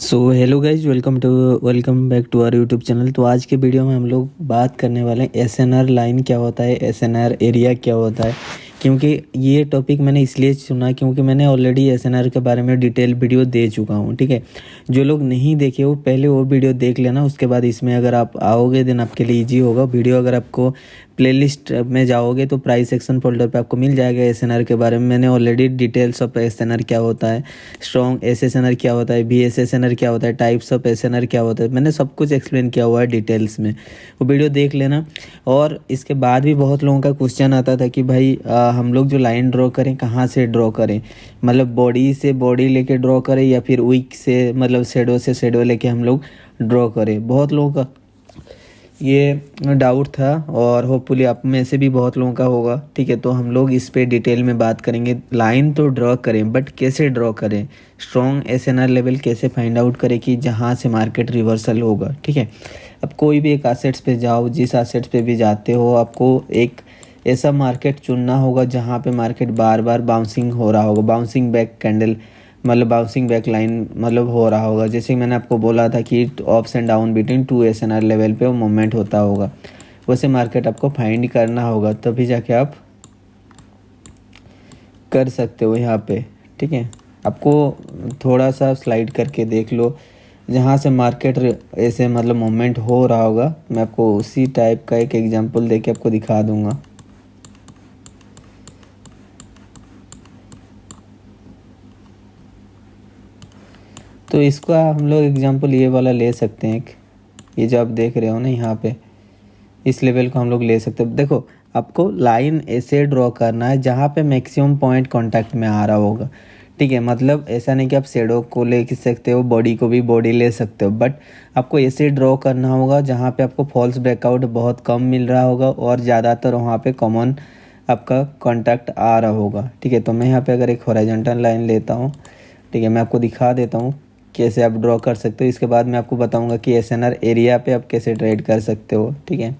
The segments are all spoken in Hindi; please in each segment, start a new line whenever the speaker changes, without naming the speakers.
So hello guys, welcome back to our YouTube channel. तो आज के वीडियो में हम लोग बात करने वाले हैं एसएनआर लाइन क्या होता है, एसएनआर एरिया क्या होता है। क्योंकि ये टॉपिक मैंने इसलिए चुना क्योंकि मैंने ऑलरेडी एसएनआर के बारे में डिटेल वीडियो दे चुका हूँ। ठीक है, जो लोग नहीं देखे वो पहले वो वीडियो देख लेना, उसके बाद इसमें अगर आप आओगे देन आपके लिए ईजी होगा वीडियो। अगर आपको प्लेलिस्ट में जाओगे तो प्राइस सेक्शन फोल्डर पे आपको मिल जाएगा एसएनआर के बारे में। मैंने ऑलरेडी डिटेल्स ऑफ एसएनआर क्या होता है, स्ट्रॉन्ग एसएसएनआर क्या होता है, बीएसएसएनआर क्या होता है, टाइप्स ऑफ एसएनआर क्या होता है, मैंने सब कुछ एक्सप्लेन किया हुआ है डिटेल्स में, वो वीडियो देख लेना। और इसके बाद भी बहुत लोगों का क्वेश्चन आता था कि भाई हम लोग जो लाइन ड्रॉ करें कहाँ से ड्रॉ करें, मतलब बॉडी से बॉडी लेके ड्रॉ करें या फिर विक से मतलब शेडो से शेडो लेके हम लोग ड्रॉ करें। बहुत लोगों का ये डाउट था और होपफुली आप में से भी बहुत लोगों का होगा। ठीक है, तो हम लोग इस पे डिटेल में बात करेंगे। लाइन तो ड्रॉ करें बट कैसे ड्रॉ करें, स्ट्रॉन्ग एसएनआर लेवल कैसे फाइंड आउट करें कि जहाँ से मार्केट रिवर्सल होगा। ठीक है, अब कोई भी एक एसेट्स पे जाओ, जिस एसेट्स पे भी जाते हो आपको एक ऐसा मार्केट चुनना होगा जहाँ पे मार्केट बार बार बाउंसिंग हो रहा होगा, बाउंसिंग बैक कैंडल मतलब बाउंसिंग बैक लाइन मतलब हो रहा होगा। जैसे मैंने आपको बोला था कि ups and down between 2 SNR level पे वो मूवमेंट होता होगा, वैसे मार्केट आपको फाइंड करना होगा, तभी जाके आप कर सकते हो यहाँ पे। ठीक है, आपको थोड़ा सा स्लाइड करके देख लो, जहाँ से मार्केट ऐसे मतलब मूवमेंट हो रहा होगा, मैं आपको उसी टाइप का एक एग्जांपल देके आपको दिखा दूंगा। तो इसका हम लोग एग्जांपल ये वाला ले सकते हैं, ये जो आप देख रहे हो ना यहाँ पे, इस लेवल को हम लोग ले सकते हैं। देखो, आपको लाइन ऐसे ड्रॉ करना है जहाँ पे मैक्सिमम पॉइंट कांटेक्ट में आ रहा होगा। ठीक है, मतलब ऐसा नहीं कि आप शेडो को ले सकते हो, बॉडी को भी बॉडी ले सकते हो, बट आपको ऐसे ड्रॉ करना होगा जहाँ पे आपको फॉल्स ब्रेकआउट बहुत कम मिल रहा होगा और ज़्यादातर वहाँ पे कॉमन आपका कांटेक्ट आ रहा होगा। ठीक है, तो मैं यहाँ पे अगर एक हॉरिजॉन्टल लाइन लेता हूँ, ठीक है, मैं आपको दिखा देता हूँ कैसे आप ड्रॉ कर सकते हो। इसके बाद मैं आपको बताऊंगा कि एसएनआर एरिया पे आप कैसे ट्रेड कर सकते हो। ठीक है,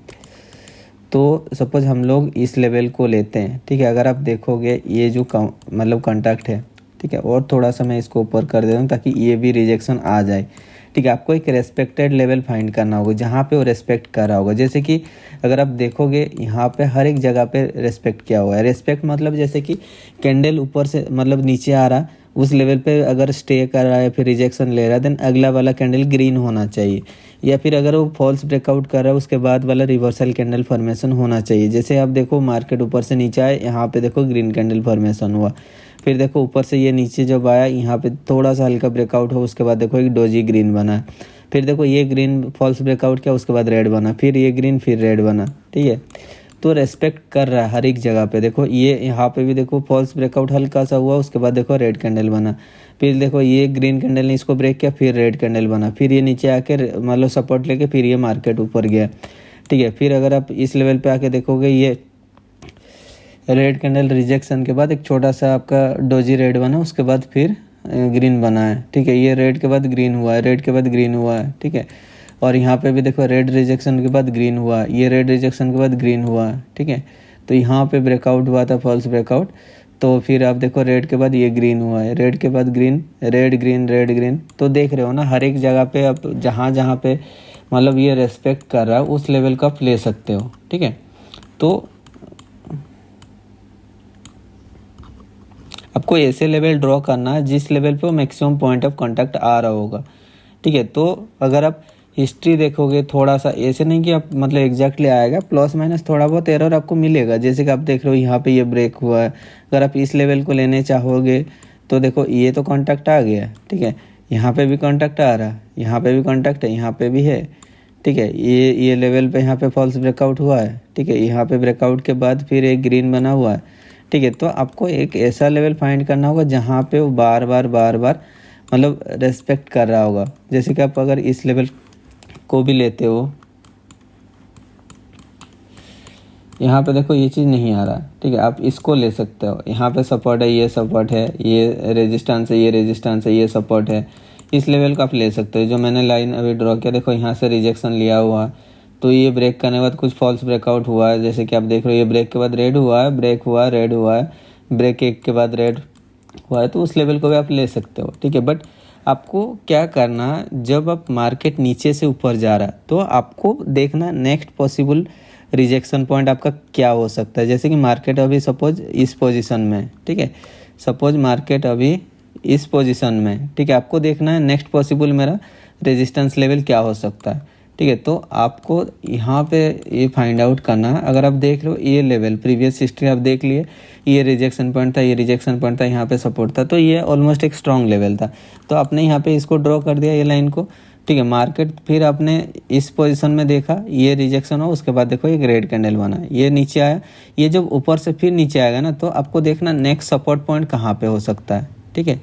तो सपोज हम लोग इस लेवल को लेते हैं। ठीक है, अगर आप देखोगे ये जो मतलब कॉन्टैक्ट है, ठीक है, और थोड़ा सा मैं इसको ऊपर कर देता हूँ ताकि ये भी रिजेक्शन आ जाए। ठीक है, आपको एक रेस्पेक्टेड लेवल फाइंड करना होगा जहाँ पे वो रेस्पेक्ट कर रहा होगा। जैसे कि अगर आप देखोगे यहाँ पे हर एक जगह पे रेस्पेक्ट किया हुआ है। रेस्पेक्ट मतलब जैसे कि कैंडल ऊपर से मतलब नीचे आ रहा, उस लेवल पे अगर स्टे कर रहा है फिर रिजेक्शन ले रहा है, देन अगला वाला कैंडल ग्रीन होना चाहिए। या फिर अगर वो फॉल्स ब्रेकआउट कर रहा है उसके बाद वाला रिवर्सल कैंडल फॉर्मेशन होना चाहिए। जैसे आप देखो मार्केट ऊपर से नीचे आए, यहाँ पे देखो ग्रीन कैंडल फॉर्मेशन हुआ, फिर देखो ऊपर से ये नीचे जब आया यहाँ पे थोड़ा सा हल्का ब्रेकआउट हो, उसके बाद देखो एक डोजी ग्रीन बना, फिर देखो ये ग्रीन फॉल्स ब्रेकआउट किया, उसके बाद रेड बना, फिर ये ग्रीन, फिर रेड बना। ठीक है, तो रेस्पेक्ट कर रहा है हर एक जगह पे। देखो ये यहाँ पे भी देखो फॉल्स ब्रेकआउट हल्का सा हुआ, उसके बाद देखो रेड कैंडल बना, फिर देखो ये ग्रीन कैंडल ने इसको ब्रेक किया, फिर रेड कैंडल बना, फिर ये नीचे आके मतलब सपोर्ट लेके फिर ये मार्केट ऊपर गया। ठीक है, फिर अगर आप इस लेवल पे आके देखोगे ये रेड कैंडल रिजेक्शन के बाद एक छोटा सा आपका डोजी रेड बना, उसके बाद फिर ग्रीन बना है। ठीक है, ये रेड के बाद ग्रीन हुआ है, रेड के बाद ग्रीन हुआ है। ठीक है, और यहाँ पे भी देखो रेड रिजेक्शन के बाद ग्रीन हुआ, ये रेड रिजेक्शन के बाद ग्रीन हुआ। ठीक है, तो यहाँ पे ब्रेकआउट हुआ था फॉल्स ब्रेकआउट, तो फिर आप देखो रेड के बाद ये ग्रीन हुआ है, रेड के बाद green, red green red green. तो देख रहे हो ना हर एक जगह पे आप जहाँ जहाँ पे मतलब ये रेस्पेक्ट कर रहा है उस लेवल का आप ले सकते हो। ठीक है, तो आपको ऐसे लेवल ड्रॉ करना है जिस लेवल पे मैक्सिमम पॉइंट ऑफ कांटेक्ट आ रहा होगा। ठीक है, तो अगर आप हिस्ट्री देखोगे थोड़ा सा, ऐसे नहीं कि आप मतलब एग्जैक्टली आएगा, प्लस माइनस थोड़ा बहुत एरर आपको मिलेगा। जैसे कि आप देख रहे हो यहाँ पे ये ब्रेक हुआ है, अगर आप इस लेवल को लेने चाहोगे तो देखो ये तो कांटेक्ट आ गया। ठीक है, यहाँ पे भी कांटेक्ट आ रहा है, यहाँ पे भी कांटेक्ट है, यहाँ पे भी है। ठीक है, ये लेवल पे यहाँ पे फॉल्स ब्रेकआउट हुआ है। ठीक है, यहाँ पे ब्रेकआउट के बाद फिर एक ग्रीन बना हुआ है। ठीक है, तो आपको एक ऐसा लेवल फाइंड करना होगा जहाँ पे वो बार बार मतलब रेस्पेक्ट कर रहा होगा। जैसे कि आप अगर इस लेवल को भी लेते हो, यहाँ पे देखो ये चीज़ नहीं आ रहा। ठीक है, आप इसको ले सकते हो, यहाँ पे सपोर्ट है, ये सपोर्ट है, ये रेजिस्टेंस है, ये रेजिस्टेंस है, ये सपोर्ट है, इस लेवल का आप ले सकते हो। जो मैंने लाइन अभी ड्रॉ किया देखो यहाँ से रिजेक्शन लिया हुआ, तो ये ब्रेक करने के बाद कुछ फॉल्स ब्रेकआउट हुआ है। जैसे कि आप देख रहे हो ये ब्रेक के बाद रेड हुआ है, ब्रेक हुआ, रेड हुआ है, ब्रेक एक के बाद रेड हुआ है, तो उस लेवल को भी आप ले सकते हो। ठीक है, बट आपको क्या करना, जब आप मार्केट नीचे से ऊपर जा रहा है तो आपको देखना नेक्स्ट पॉसिबल रिजेक्शन पॉइंट आपका क्या हो सकता है। जैसे कि मार्केट अभी सपोज इस पोजीशन में है, ठीक है, सपोज मार्केट अभी इस पोजीशन में है, ठीक है, आपको देखना है नेक्स्ट पॉसिबल मेरा रेजिस्टेंस लेवल क्या हो सकता है, ठीक है। तो आपको यहाँ पे ये फाइंड आउट करना है। अगर आप देख रहे हो ये लेवल प्रीवियस हिस्ट्री आप देख लिए, ये रिजेक्शन पॉइंट था, ये रिजेक्शन पॉइंट था, यहाँ पे सपोर्ट था, तो ये ऑलमोस्ट एक स्ट्रॉन्ग लेवल था। तो आपने यहाँ पे इसको ड्रॉ कर दिया ये लाइन को, ठीक है। मार्केट फिर आपने इस पोजीशन में देखा, ये रिजेक्शन हो, उसके बाद देखो एक रेड कैंडल बना, ये नीचे आया, ये जब ऊपर से फिर नीचे आएगा ना, तो आपको देखना नेक्स्ट सपोर्ट पॉइंट कहाँ पे हो सकता है, ठीक है।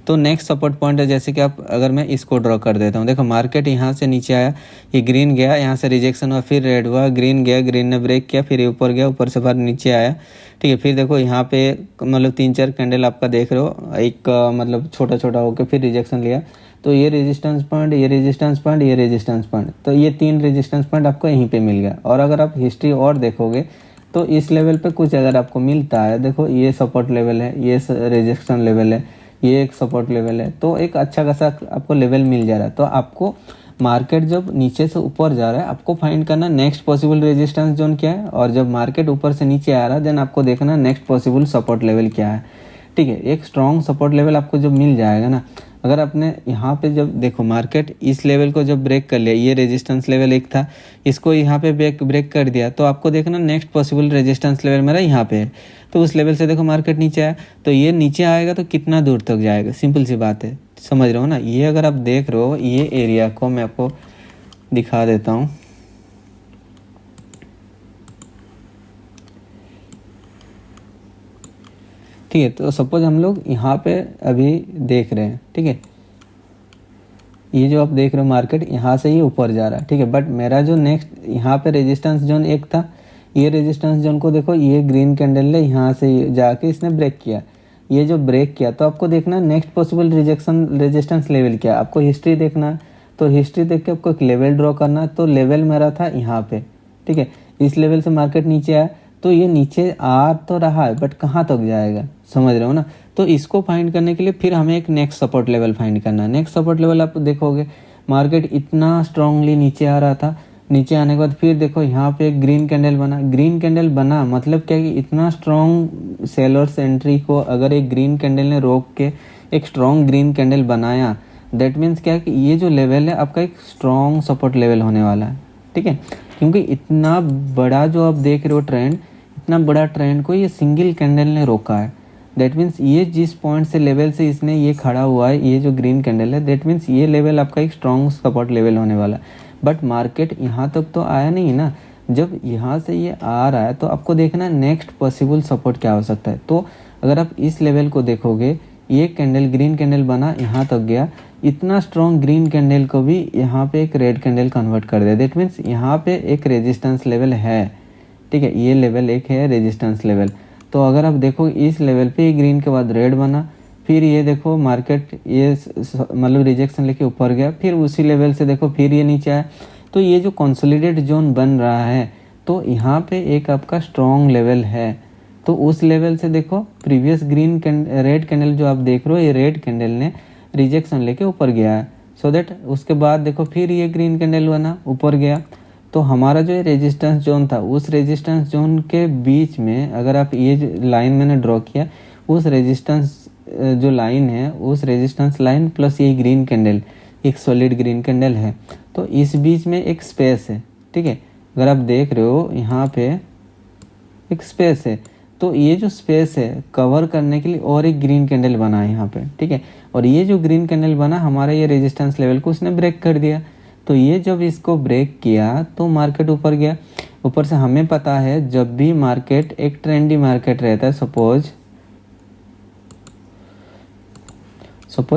तो नेक्स्ट सपोर्ट पॉइंट है, जैसे कि आप अगर मैं इसको ड्रॉ कर देता हूँ, देखो मार्केट यहाँ से नीचे आया, ये ग्रीन गया, यहाँ से रिजेक्शन हुआ, फिर रेड हुआ, ग्रीन गया, ग्रीन ने ब्रेक किया, फिर ये ऊपर गया, ऊपर से बाहर नीचे आया, ठीक है। फिर देखो यहाँ पे मतलब 3-4 कैंडल आपका देख रहे हो, एक मतलब छोटा छोटा होकर फिर रिजेक्शन लिया, तो ये रेजिस्टेंस पॉइंट, ये रेजिस्टेंस पॉइंट, ये रेजिस्टेंस पॉइंट, तो ये 3 रेजिस्टेंस पॉइंट आपको यहीं पे मिल गया। और अगर आप हिस्ट्री और देखोगे तो इस लेवल पे कुछ अगर आपको मिलता है, देखो ये सपोर्ट लेवल है, ये रेजिस्टेंस लेवल है, ये एक सपोर्ट लेवल है, तो एक अच्छा खासा आपको लेवल मिल जा रहा है। तो आपको मार्केट जब नीचे से ऊपर जा रहा है, आपको फाइंड करना नेक्स्ट पॉसिबल रेजिस्टेंस जोन क्या है, और जब मार्केट ऊपर से नीचे आ रहा है देन आपको देखना नेक्स्ट पॉसिबल सपोर्ट लेवल क्या है, ठीक है। एक स्ट्रॉन्ग सपोर्ट लेवल आपको जब मिल जाएगा ना, अगर आपने यहाँ पे जब देखो मार्केट इस लेवल को जब ब्रेक कर लिया, ये रेजिस्टेंस लेवल एक था, इसको यहाँ पे ब्रेक कर दिया, तो आपको देखना नेक्स्ट पॉसिबल रेजिस्टेंस लेवल मेरा यहाँ पे है। तो उस लेवल से देखो मार्केट नीचे आया, तो ये नीचे आएगा तो कितना दूर तक जाएगा, सिंपल सी बात है, समझ रहे हो ना। ये अगर आप देख रहे हो, ये एरिया को मैं आपको दिखा देता हूँ, ठीक है। तो सपोज हम लोग यहाँ पे अभी देख रहे हैं, ठीक है, ये जो आप देख रहे हो मार्केट यहाँ से ही ऊपर जा रहा है, ठीक है। बट मेरा जो नेक्स्ट यहाँ पे रेजिस्टेंस जोन एक था, ये रेजिस्टेंस जोन को देखो, ये ग्रीन कैंडल ने यहाँ से जाके इसने ब्रेक किया, ये जो ब्रेक किया, तो आपको देखना नेक्स्ट पॉसिबल रेजिस्टेंस लेवल क्या है, आपको हिस्ट्री देखना है। तो हिस्ट्री देख के आपको एक लेवल ड्रॉ करना है। तो लेवल मेरा था यहाँ पे, ठीक है, इस लेवल से मार्केट नीचे आया, तो ये नीचे आ तो रहा है बट कहाँ तक जाएगा, समझ रहे हो ना। तो इसको फाइंड करने के लिए फिर हमें एक नेक्स्ट सपोर्ट लेवल फाइंड करना है। नेक्स्ट सपोर्ट लेवल आप देखोगे मार्केट इतना स्ट्रांगली नीचे आ रहा था, नीचे आने के बाद फिर देखो यहाँ पे एक ग्रीन कैंडल बना, ग्रीन कैंडल बना मतलब क्या कि इतना स्ट्रॉन्ग सेलर्स एंट्री को अगर एक ग्रीन कैंडल ने रोक के एक स्ट्रॉन्ग ग्रीन कैंडल बनाया, दैट मीन्स क्या कि ये जो लेवल है आपका एक स्ट्रॉन्ग सपोर्ट लेवल होने वाला है, ठीक है। क्योंकि इतना बड़ा जो आप देख रहे हो ट्रेंड, इतना बड़ा ट्रेंड को ये सिंगल कैंडल ने रोका है। दैट मीन्स ये जिस पॉइंट से लेवल से इसने ये खड़ा हुआ है, ये जो ग्रीन कैंडल है, दैट मीन्स ये लेवल आपका एक स्ट्रॉन्ग सपोर्ट लेवल होने वाला है। बट मार्केट यहाँ तक तो आया नहीं ना, जब यहाँ से ये आ रहा है तो आपको देखना नेक्स्ट पॉसिबल सपोर्ट क्या हो सकता है। तो अगर आप इस लेवल को देखोगे, ये कैंडल ग्रीन कैंडल बना, यहाँ तक गया, इतना स्ट्रॉन्ग ग्रीन कैंडल को भी यहाँ पे एक रेड कैंडल कन्वर्ट कर दिया। दैट मीन्स यहाँ पे एक रेजिस्टेंस लेवल है, ठीक है, ये लेवल एक है रेजिस्टेंस लेवल। तो अगर आप देखो इस लेवल पे ग्रीन के बाद रेड बना, फिर ये देखो मार्केट ये मतलब रिजेक्शन लेके ऊपर गया, फिर उसी लेवल से देखो फिर ये नीचे आया, तो ये जो कंसोलिडेट जोन बन रहा है, तो यहाँ पे एक आपका स्ट्रॉन्ग लेवल है। तो उस लेवल से देखो प्रीवियस ग्रीन रेड कैंडल जो आप देख रहे हो, ये रेड कैंडल ने रिजेक्शन लेके ऊपर गया है, सो दैट उसके बाद देखो फिर ये ग्रीन कैंडल बना, ऊपर गया। तो हमारा जो रेजिस्टेंस जोन था, उस रेजिस्टेंस जोन के बीच में अगर आप ये लाइन मैंने ड्रॉ किया, उस रेजिस्टेंस जो लाइन है, उस रेजिस्टेंस लाइन प्लस ये ग्रीन कैंडल एक सॉलिड ग्रीन कैंडल है, तो इस बीच में एक स्पेस है, ठीक है। अगर आप देख रहे हो यहाँ पे एक स्पेस है, तो ये जो स्पेस है कवर करने के लिए और एक ग्रीन कैंडल बना है यहाँ पे, ठीक है। और ये जो ग्रीन कैंडल बना हमारा ये रेजिस्टेंस लेवल को उसने ब्रेक कर दिया। तो ये जब इसको ब्रेक किया तो मार्केट ऊपर गया। ऊपर से हमें पता है जब भी मार्केट एक ट्रेंडी मार्केट रहता है, सपोज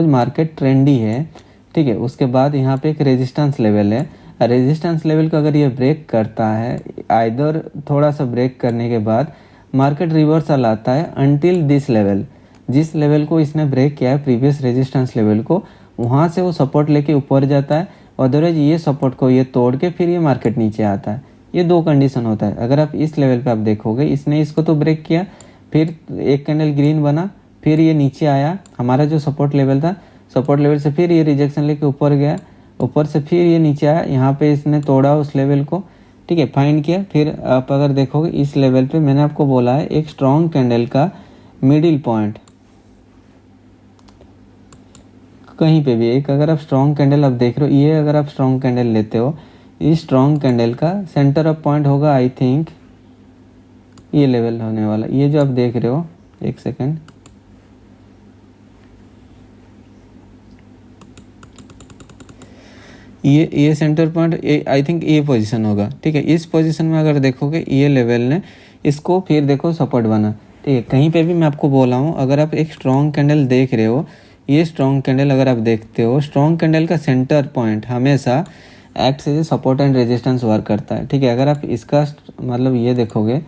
मार्केट ट्रेंडी है, ठीक है, उसके बाद यहाँ पे एक रेजिस्टेंस लेवल है, रेजिस्टेंस लेवल को अगर ये ब्रेक करता है, आइदर थोड़ा सा ब्रेक करने के बाद मार्केट रिवर्सल आता है अनटिल दिस लेवल, जिस लेवल को इसने ब्रेक किया है प्रीवियस रेजिस्टेंस लेवल को, वहाँ से वो सपोर्ट लेके ऊपर जाता है, अदरवाइज ये सपोर्ट को ये तोड़ के फिर ये मार्केट नीचे आता है। ये दो कंडीशन होता है। अगर आप इस लेवल पे आप देखोगे, इसने इसको तो ब्रेक किया, फिर एक कैंडल ग्रीन बना, फिर ये नीचे आया, हमारा जो सपोर्ट लेवल था, सपोर्ट लेवल से फिर ये रिजेक्शन लेके ऊपर गया, ऊपर से फिर ये नीचे आया, यहाँ पे इसने तोड़ा उस लेवल को, ठीक है, फाइंड किया। फिर आप अगर देखोगे इस लेवल पे मैंने आपको बोला है एक स्ट्रॉन्ग कैंडल का मिडिल पॉइंट, कहीं पे भी एक अगर आप स्ट्रॉन्ग कैंडल आप देख रहे हो, ये अगर आप स्ट्रॉन्ग कैंडल लेते हो, इस स्ट्रॉन्ग कैंडल का सेंटर ऑफ पॉइंट होगा आई थिंक ये लेवल होने वाला, ये जो आप देख रहे हो, एक सेकेंड, ये सेंटर पॉइंट आई थिंक ये पोजीशन होगा, ठीक है। इस पोजीशन में अगर देखोगे ये लेवल ने इसको फिर देखो सपोर्ट बना, ठीक है। कहीं पे भी मैं आपको बोला हूँ, अगर आप एक स्ट्रॉन्ग कैंडल देख रहे हो, ये स्ट्रॉन्ग कैंडल अगर आप देखते हो, स्ट्रॉन्ग कैंडल का सेंटर पॉइंट हमेशा act as support and resistance work करता है, ठीक है। अगर आप इसका मतलब ये देखोगे,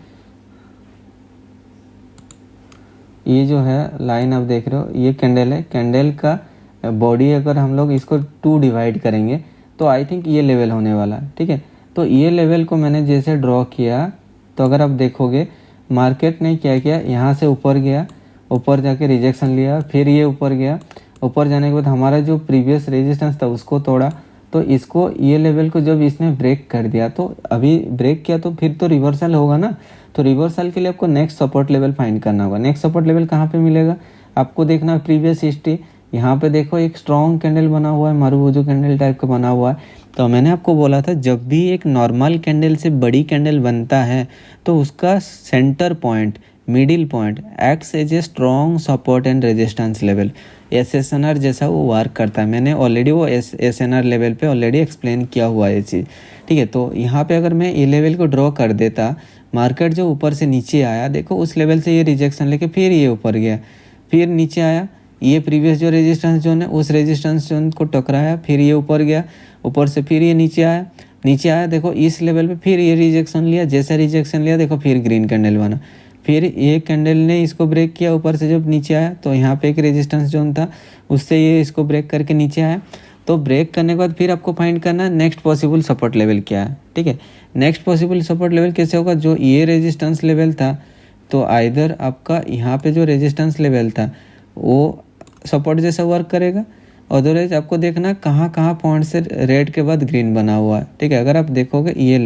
ये जो है लाइन आप देख रहे हो, ये कैंडल है, कैंडल का बॉडी अगर हम लोग इसको 2 डिवाइड करेंगे तो आई थिंक ये लेवल होने वाला है, ठीक है। तो ये लेवल को मैंने जैसे ड्रॉ किया, तो अगर आप देखोगे मार्केट ने क्या किया, यहाँ से ऊपर गया, ऊपर जाके रिजेक्शन लिया, फिर ये ऊपर गया, ऊपर जाने के बाद हमारा जो प्रीवियस रेजिस्टेंस था उसको तोड़ा, तो इसको ये लेवल को जब इसने ब्रेक कर दिया, तो अभी ब्रेक किया तो फिर तो रिवर्सल होगा ना, तो रिवर्सल के लिए आपको नेक्स्ट सपोर्ट लेवल फाइंड करना होगा। नेक्स्ट सपोर्ट लेवल कहाँ पे मिलेगा आपको देखना, प्रीवियस हिस्ट्री, यहाँ पे देखो एक स्ट्रॉन्ग कैंडल बना हुआ है, मारुबुजू कैंडल टाइप का बना हुआ है। तो मैंने आपको बोला था जब भी एक नॉर्मल कैंडल से बड़ी कैंडल बनता है तो उसका centre point, middle point acts as a strong support and resistance level, SNR जैसा वो वर्क करता है। मैंने ऑलरेडी वो SNR लेवल पे ऑलरेडी एक्सप्लेन किया हुआ है ये चीज़, ठीक है। तो यहाँ पे अगर मैं ये लेवल को ड्रॉ कर देता, मार्केट जो ऊपर से नीचे आया, देखो उस लेवल से ये रिजेक्शन लेके फिर ये ऊपर गया, फिर नीचे आया, ये प्रीवियस जो रेजिस्टेंस जोन है उस रेजिस्टेंस जोन को टकराया, फिर ये ऊपर गया, ऊपर से फिर ये नीचे आया, देखो इस लेवल पे फिर ये रिजेक्शन लिया, जैसा रिजेक्शन लिया देखो फिर ग्रीन कैंडल बना, फिर ये कैंडल ने इसको ब्रेक किया, ऊपर से जब नीचे आया तो यहाँ पे एक रेजिस्टेंस जोन था, उससे ये इसको ब्रेक करके नीचे आया। तो ब्रेक करने के बाद फिर आपको फाइंड करना नेक्स्ट पॉसिबल सपोर्ट लेवल क्या है, ठीक है। नेक्स्ट पॉसिबल सपोर्ट लेवल कैसे होगा, जो ये रेजिस्टेंस लेवल था, तो आइदर आपका यहाँ पे जो रेजिस्टेंस लेवल था वो सपोर्ट जैसा वर्क करेगा, अदरवाइज आपको देखना कहाँ कहाँ पॉइंट से रेड के बाद ग्रीन बना हुआ है, ठीक है। अगर आप देखोगे ये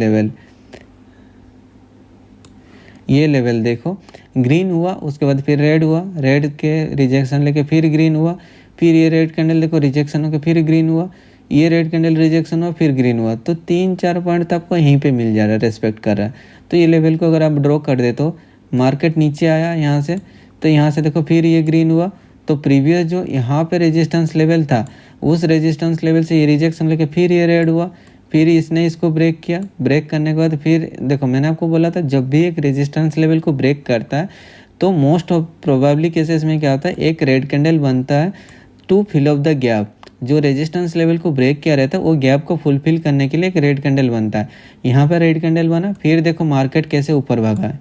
लेवल देखो ग्रीन हुआ, उसके बाद फिर रेड हुआ, रेड के रिजेक्शन लेके फिर ग्रीन हुआ, फिर ये रेड कैंडल देखो रिजेक्शन होकर फिर ग्रीन हुआ, ये रेड कैंडल रिजेक्शन हुआ फिर ग्रीन हुआ, तो 3-4 पॉइंट तो आपको यहीं पे मिल जा रहा है, रेस्पेक्ट कर रहा है। तो ये लेवल को अगर आप ड्रॉ कर दे तो मार्केट नीचे आया यहाँ से, तो यहाँ से देखो फिर ये ग्रीन हुआ, तो प्रीवियस जो यहाँ पे रेजिस्टेंस लेवल था उस रेजिस्टेंस लेवल से ये रिजेक्शन लेके फिर ये रेड हुआ, फिर इसने इसको ब्रेक किया, ब्रेक करने के बाद फिर देखो मैंने आपको बोला था जब भी एक रेजिस्टेंस लेवल को ब्रेक करता है तो मोस्ट ऑफ प्रोबेबली केसेस में क्या होता है, एक रेड कैंडल बनता है to fill of the gap, जो रेजिस्टेंस लेवल को ब्रेक किया रहता है वो गैप को फुलफिल करने के लिए एक रेड कैंडल बनता है। यहाँ पर रेड कैंडल बना, फिर देखो मार्केट कैसे ऊपर भागा है,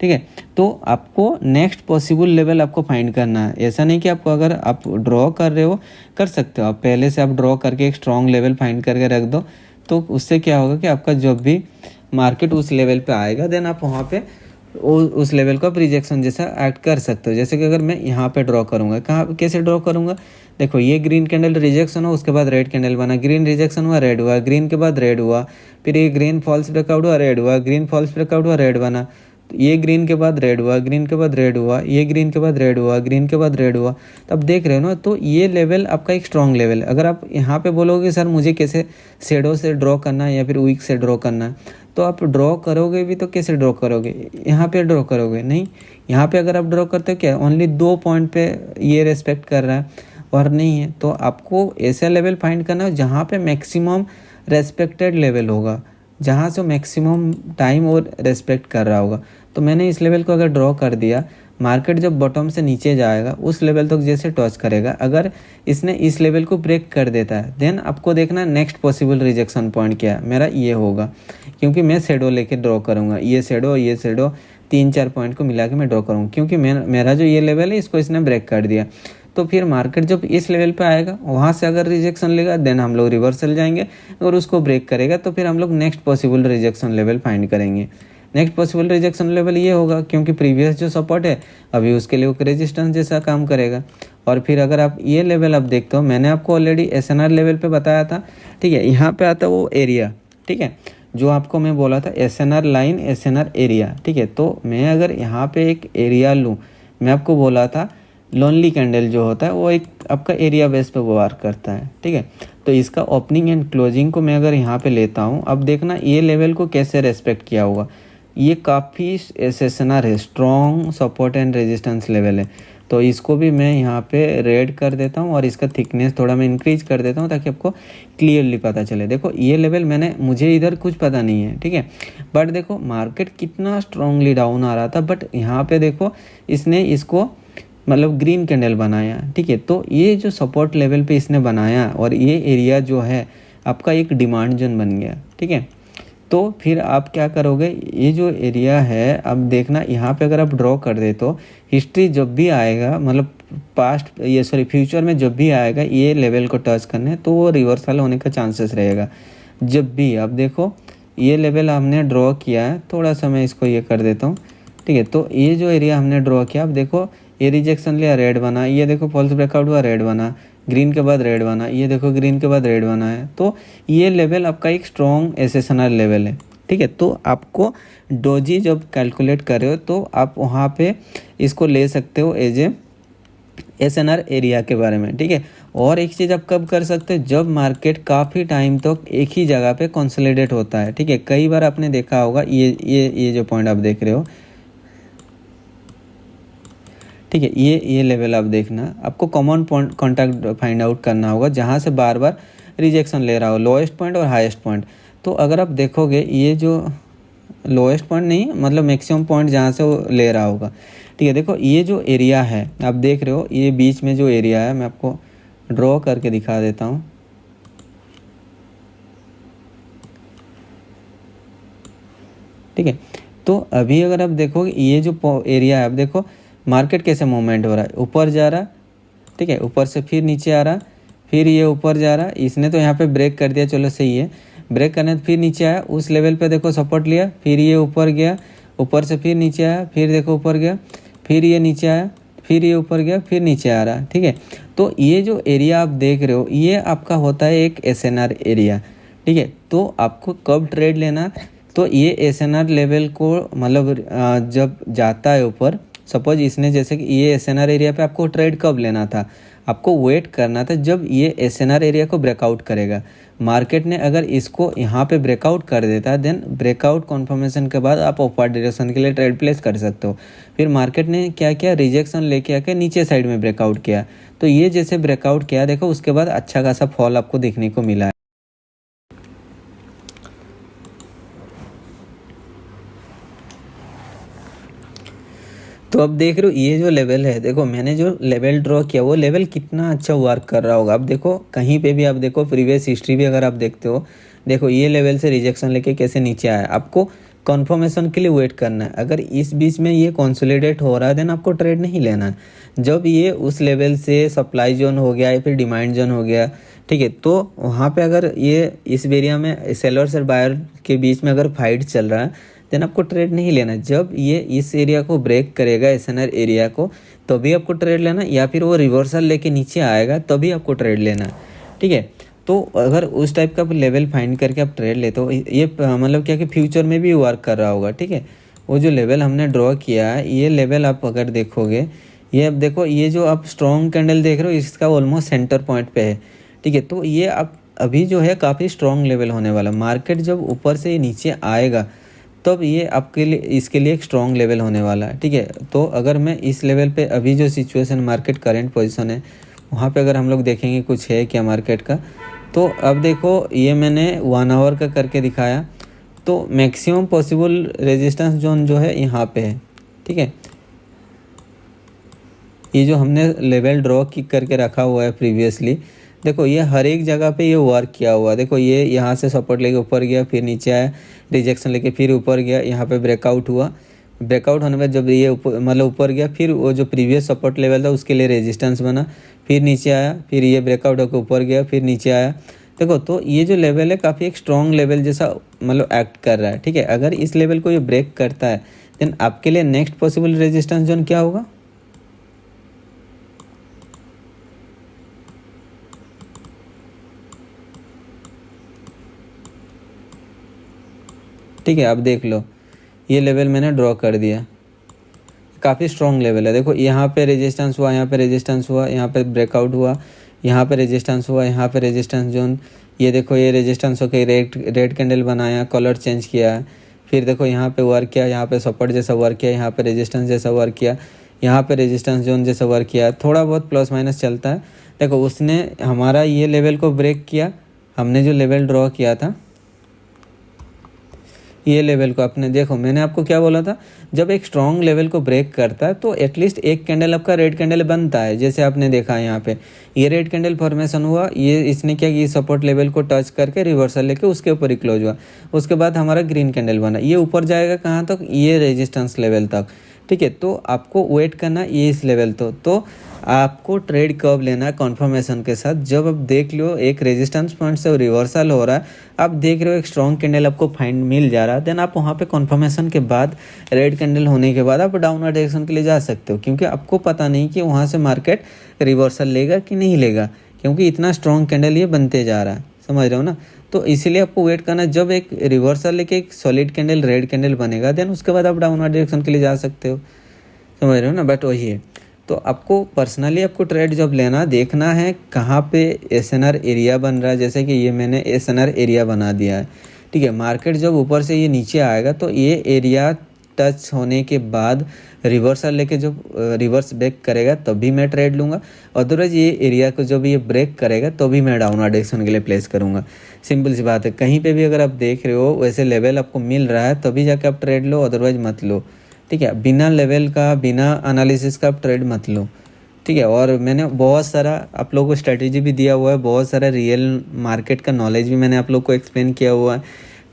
ठीक है। तो आपको नेक्स्ट पॉसिबल लेवल आपको फाइंड करना है, ऐसा नहीं कि आपको अगर आप ड्रॉ कर रहे हो कर सकते हो, आप पहले से आप ड्रॉ करके एक स्ट्रॉन्ग लेवल फाइंड करके रख दो, तो उससे क्या होगा कि आपका जब भी मार्केट उस लेवल पे आएगा देन आप वहाँ पे उस लेवल को आप रिजेक्शन जैसा एक्ट कर सकते हो। जैसे कि अगर मैं यहाँ पे ड्रॉ करूँगा, कहाँ कैसे ड्रॉ करूँगा, देखो ये ग्रीन कैंडल रिजेक्शन हुआ, उसके बाद रेड कैंडल बना, ग्रीन रिजेक्शन हुआ, रेड हुआ, ग्रीन के बाद रेड हुआ, फिर ये ग्रीन फॉल्स ब्रेकआउट हुआ, रेड हुआ, ग्रीन फॉल्स ब्रेकआउट हुआ, रेड बना, ये ग्रीन के बाद रेड हुआ, ग्रीन के बाद रेड हुआ, ये ग्रीन के बाद रेड हुआ, ग्रीन के बाद रेड हुआ, तो आप देख रहे हो ना। तो ये लेवल आपका एक स्ट्रॉन्ग लेवल है। अगर आप यहाँ पे बोलोगे सर मुझे कैसे शेडो से ड्रॉ करना है या फिर वीक से ड्रॉ करना है, तो आप ड्रॉ करोगे भी तो कैसे ड्रॉ करोगे, यहाँ पे ड्रॉ करोगे नहीं, यहाँ पे अगर आप ड्रॉ करते हो क्या ओनली 2 पॉइंट पे ये रेस्पेक्ट कर रहा है और नहीं है, तो आपको ऐसा लेवल फाइंड करना है जहाँ पे मैक्सिमम रेस्पेक्टेड लेवल होगा, जहाँ से मैक्सिमम टाइम और रेस्पेक्ट कर रहा होगा। तो मैंने इस लेवल को अगर ड्रॉ कर दिया, मार्केट जब बॉटम से नीचे जाएगा उस लेवल तक जैसे टच करेगा, अगर इसने इस लेवल को ब्रेक कर देता है देन आपको देखना नेक्स्ट पॉसिबल रिजेक्शन पॉइंट क्या है, मेरा ये होगा, क्योंकि मैं शेडो लेके ड्रॉ करूँगा, ये शेडो 3-4 पॉइंट को मिला के मैं ड्रॉ करूँगा, क्योंकि मेरा जो ये लेवल है इसको इसने ब्रेक कर दिया। तो फिर मार्केट जब इस लेवल पे आएगा वहाँ से अगर रिजेक्शन लेगा देन हम लोग रिवर्सल जाएंगे, और उसको ब्रेक करेगा तो फिर हम लोग next possible rejection level find करेंगे। नेक्स्ट पॉसिबल रिजेक्शन लेवल ये होगा, क्योंकि प्रीवियस जो सपोर्ट है अभी उसके लिए वो रेजिस्टेंस जैसा काम करेगा। और फिर अगर आप ये लेवल आप देखते हो, मैंने आपको ऑलरेडी एसएनआर लेवल पे बताया था, ठीक है। यहाँ पे आता है वो एरिया, ठीक है, जो आपको मैं बोला था एसएनआर लाइन, एसएनआर एरिया, ठीक है। तो मैं अगर यहाँ पे एक एरिया लूँ, मैं आपको बोला था लोनली कैंडल जो होता है वो एक आपका एरिया बेस पे वर्क करता है, ठीक है। तो इसका ओपनिंग एंड क्लोजिंग को मैं अगर यहाँ पे लेता हूँ, अब देखना ये लेवल को कैसे रेस्पेक्ट किया होगा। ये काफ़ी एसएनआर है, strong support and resistance level है। तो इसको भी मैं यहाँ पे रेड कर देता हूँ और इसका थिकनेस थोड़ा मैं इंक्रीज कर देता हूँ ताकि आपको क्लियरली पता चले। देखो ये लेवल मुझे इधर कुछ पता नहीं है, ठीक है, बट देखो मार्केट कितना स्ट्रांगली डाउन आ रहा था, बट यहाँ पे देखो इसने इसको मतलब ग्रीन कैंडल बनाया, ठीक है। तो ये जो सपोर्ट लेवल पे इसने बनाया और ये एरिया जो है आपका एक डिमांड जोन बन गया, ठीक है। तो फिर आप क्या करोगे, ये जो एरिया है अब देखना यहाँ पे अगर आप ड्रॉ कर दे तो हिस्ट्री जब भी आएगा, मतलब फ्यूचर में जब भी आएगा ये लेवल को टच करने, तो वो रिवर्सल होने का चांसेस रहेगा। जब भी आप देखो ये लेवल हमने ड्रॉ किया है, थोड़ा सा मैं इसको ये कर देता हूँ, ठीक है। तो ये जो एरिया हमने ड्रॉ किया, अब देखो ये रिजेक्शन लिया, रेड बना, ये देखो फॉल्स ब्रेकआउट हुआ, रेड बना, ग्रीन के बाद रेड बना, ये देखो ग्रीन के बाद रेड बना है। तो ये लेवल आपका एक स्ट्रॉन्ग एसएसएनआर लेवल है, ठीक है। तो आपको डोजी जब कैलकुलेट कर रहे हो तो आप वहाँ पे इसको ले सकते हो एज ए एसएनआर एरिया के बारे में, ठीक है। और एक चीज़ आप कब कर सकते हो, जब मार्केट काफ़ी टाइम तक एक ही जगह पे कंसोलिडेट होता है, ठीक है। कई बार आपने देखा होगा ये जो पॉइंट आप देख रहे हो, ठीक है, ये लेवल आप देखना, आपको common point contact find out करना होगा जहाँ से बार बार रिजेक्शन ले रहा हो, लोएस्ट पॉइंट और हाईएस्ट पॉइंट। तो अगर आप देखोगे ये जो लोएस्ट पॉइंट नहीं, मतलब मैक्सिमम पॉइंट जहाँ से वो ले रहा होगा, ठीक है। देखो ये जो एरिया है आप देख रहे हो, ये बीच में जो एरिया है मैं आपको ड्रॉ करके दिखा देता हूँ, ठीक है। तो अभी अगर आप देखोगे ये जो एरिया है, आप देखो मार्केट कैसे मूवमेंट हो रहा है, ऊपर जा रहा, ठीक है, ऊपर से फिर नीचे आ रहा, फिर ये ऊपर जा रहा, इसने तो यहाँ पे ब्रेक कर दिया, चलो सही है, ब्रेक करने तो फिर नीचे आया, उस लेवल पे देखो सपोर्ट लिया, फिर ये ऊपर गया, ऊपर से फिर नीचे आया, फिर देखो ऊपर गया, फिर ये नीचे आया, फिर ये ऊपर गया, फिर नीचे आ रहा, ठीक है। तो ये जो एरिया आप देख रहे हो ये आपका होता है एक एसएनआर एरिया, ठीक है। तो आपको कब ट्रेड लेना, तो ये एसएनआर लेवल को मतलब जब जाता है ऊपर, सपोज इसने जैसे कि ये एसएनआर एरिया पे आपको ट्रेड कब लेना था, आपको वेट करना था जब ये एसएनआर एरिया को ब्रेकआउट करेगा। मार्केट ने अगर इसको यहाँ पे ब्रेकआउट कर देता है, देन ब्रेकआउट कन्फर्मेशन के बाद आप अपर डायरेक्शन के लिए ट्रेड प्लेस कर सकते हो। फिर मार्केट ने क्या किया, रिजेक्शन लेके आके नीचे साइड में ब्रेकआउट किया, तो ये जैसे ब्रेकआउट किया देखो उसके बाद अच्छा खासा फॉल आपको देखने को मिला है। तो अब देख रहे हो ये जो लेवल है, देखो मैंने जो लेवल ड्रॉ किया वो लेवल कितना अच्छा वर्क कर रहा होगा। अब देखो कहीं पे भी आप देखो प्रीवियस हिस्ट्री भी अगर आप देखते हो, देखो ये लेवल से रिजेक्शन लेके कैसे नीचे आया, आपको कन्फर्मेशन के लिए वेट करना है। अगर इस बीच में ये कंसोलिडेट हो रहा है देन आपको ट्रेड नहीं लेना है। जब ये उस लेवल से सप्लाई जोन हो गया या फिर डिमांड जोन हो गया, ठीक है, तो वहाँ पे अगर ये इस एरिया में सेलर्स और बायर के बीच में अगर फाइट चल रहा है देन आपको ट्रेड नहीं लेना। जब ये इस एरिया को ब्रेक करेगा एसएनआर एरिया को तभी आपको ट्रेड लेना, या फिर वो रिवर्सल लेके नीचे आएगा तभी आपको ट्रेड लेना, ठीक है। तो अगर उस टाइप का लेवल फाइंड करके आप ट्रेड लेते हो, ये मतलब क्या कि फ्यूचर में भी वर्क कर रहा होगा, ठीक है। वो जो लेवल हमने ड्रॉ किया है ये लेवल आप अगर देखोगे, ये अब देखो ये जो आप स्ट्रॉन्ग कैंडल देख रहे हो इसका ऑलमोस्ट सेंटर पॉइंट पे है, ठीक है। तो ये आप अभी जो है काफ़ी स्ट्रॉन्ग लेवल होने वाला, मार्केट जब ऊपर से नीचे आएगा तब ये आपके लिए इसके लिए एक स्ट्रॉन्ग लेवल होने वाला है, ठीक है। तो अगर मैं इस लेवल पे अभी जो सिचुएशन मार्केट करंट पोजीशन है वहाँ पे अगर हम लोग देखेंगे कुछ है क्या मार्केट का, तो अब देखो ये मैंने 1 आवर का करके दिखाया, तो मैक्सिमम पॉसिबल रेजिस्टेंस जोन जो है यहाँ पे है, ठीक है। ये जो हमने लेवल ड्रॉ करके रखा हुआ है प्रीवियसली, देखो ये हर एक जगह पे ये वर्क किया हुआ है। देखो ये यहाँ से सपोर्ट लेके ऊपर गया, फिर नीचे आया, रिजेक्शन लेके फिर ऊपर गया, यहाँ पे ब्रेकआउट हुआ, ब्रेकआउट होने में जब ये मतलब ऊपर गया फिर वो जो प्रीवियस सपोर्ट लेवल था उसके लिए रेजिस्टेंस बना, फिर नीचे आया, फिर ये ब्रेकआउट होकर ऊपर गया, फिर नीचे आया, देखो तो ये जो लेवल है काफ़ी एक स्ट्रॉन्ग लेवल जैसा मतलब एक्ट कर रहा है, ठीक है। अगर इस लेवल को ये ब्रेक करता है देन आपके लिए नेक्स्ट पॉसिबल रेजिस्टेंस जोन क्या होगा, ठीक है। आप देख लो ये लेवल मैंने ड्रॉ कर दिया, काफ़ी स्ट्रॉन्ग लेवल है। देखो यहाँ पे रेजिस्टेंस हुआ, यहाँ पे रेजिस्टेंस हुआ, यहाँ पे ब्रेकआउट हुआ, यहाँ पे रेजिस्टेंस हुआ, यहाँ पे रेजिस्टेंस जोन, ये देखो ये रेजिस्टेंस होकर रेड कैंडल बनाया, कलर चेंज किया, फिर देखो यहाँ पे वर्क किया, यहाँ पे सपोर्ट जैसा वर्क किया, यहाँ पे रेजिस्टेंस जैसा वर्क किया, यहाँ पे रेजिस्टेंस जोन जैसा वर्क किया, थोड़ा बहुत प्लस माइनस चलता है। देखो उसने हमारा ये लेवल को ब्रेक किया, हमने जो लेवल ड्रॉ किया था ये लेवल को आपने देखो, मैंने आपको क्या बोला था, जब एक स्ट्रॉन्ग लेवल को ब्रेक करता है तो एटलीस्ट एक कैंडल आपका रेड कैंडल बनता है। जैसे आपने देखा यहाँ पे ये रेड कैंडल फॉर्मेशन हुआ, ये इसने क्या कि सपोर्ट लेवल को टच करके रिवर्सल लेके उसके ऊपर ही क्लोज हुआ, उसके बाद हमारा ग्रीन कैंडल बना, ये ऊपर जाएगा कहाँ तक, ये रेजिस्टेंस लेवल तक, ठीक है। तो आपको वेट करना ये इस लेवल तो आपको ट्रेड कब लेना है कॉन्फर्मेशन के साथ, जब आप देख लो एक रेजिस्टेंस पॉइंट से रिवर्सल हो रहा है, आप देख रहे हो एक स्ट्रॉन्ग कैंडल आपको फाइंड मिल जा रहा है, देन आप वहाँ पे कॉन्फर्मेशन के बाद रेड कैंडल होने के बाद आप डाउनवर्ड डायरेक्शन के लिए जा सकते हो, क्योंकि आपको पता नहीं कि वहाँ से मार्केट रिवर्सल लेगा कि नहीं लेगा, क्योंकि इतना स्ट्रॉन्ग कैंडल ये बनते जा रहा है, समझ रहे हो ना। तो इसीलिए आपको वेट करना, जब एक रिवर्सल लेके एक सॉलिड कैंडल रेड कैंडल बनेगा देन उसके बाद आप डाउनवर्ड डायरेक्शन के लिए जा सकते हो, समझ रहे हो ना। बट वही है, तो आपको पर्सनली आपको ट्रेड जब लेना देखना है कहाँ पे एसएनआर एरिया बन रहा है, जैसे कि ये मैंने एसएनआर एरिया बना दिया है, ठीक है। मार्केट जब ऊपर से ये नीचे आएगा तो ये एरिया टच होने के बाद रिवर्सल लेके जब रिवर्स ब्रेक करेगा तभी मैं ट्रेड लूँगा, अदरवाइज ये एरिया को जब ये ब्रेक करेगा तो भी मैं डाउनवर्ड डायरेक्शन के लिए प्लेस करूँगा। सिंपल सी बात है, कहीं पे भी अगर आप देख रहे हो वैसे लेवल आपको मिल रहा है तभी जाके आप ट्रेड लो, अदरवाइज मत लो, ठीक है। बिना लेवल का बिना एनालिसिस का आप ट्रेड मत लो, ठीक है। और मैंने बहुत सारा आप लोगों को स्ट्रेटेजी भी दिया हुआ है, बहुत सारा रियल मार्केट का नॉलेज भी मैंने आप लोग को एक्सप्लेन किया हुआ है,